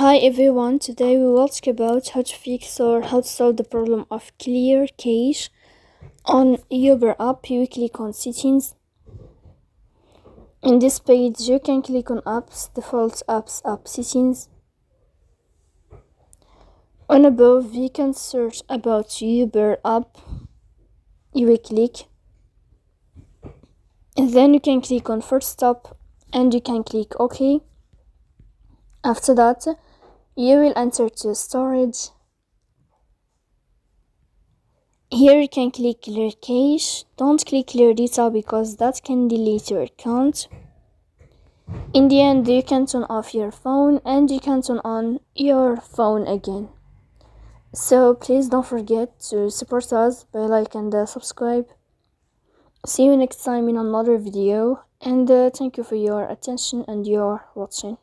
Hi everyone, today we will talk about how to fix or how to solve the problem of clear cache on Uber app. You click on settings. In this page you can click on apps, default apps, app settings. On above you can search about Uber app. You will click and then you can click on first stop and you can click OK. After that you will enter to storage. Here you can click clear cache. Don't click clear data because that can delete your account. In the end you can turn off your phone and you can turn on your phone again. So please don't forget to support us by like and subscribe. See you next time in another video, and thank you for your attention and your watching.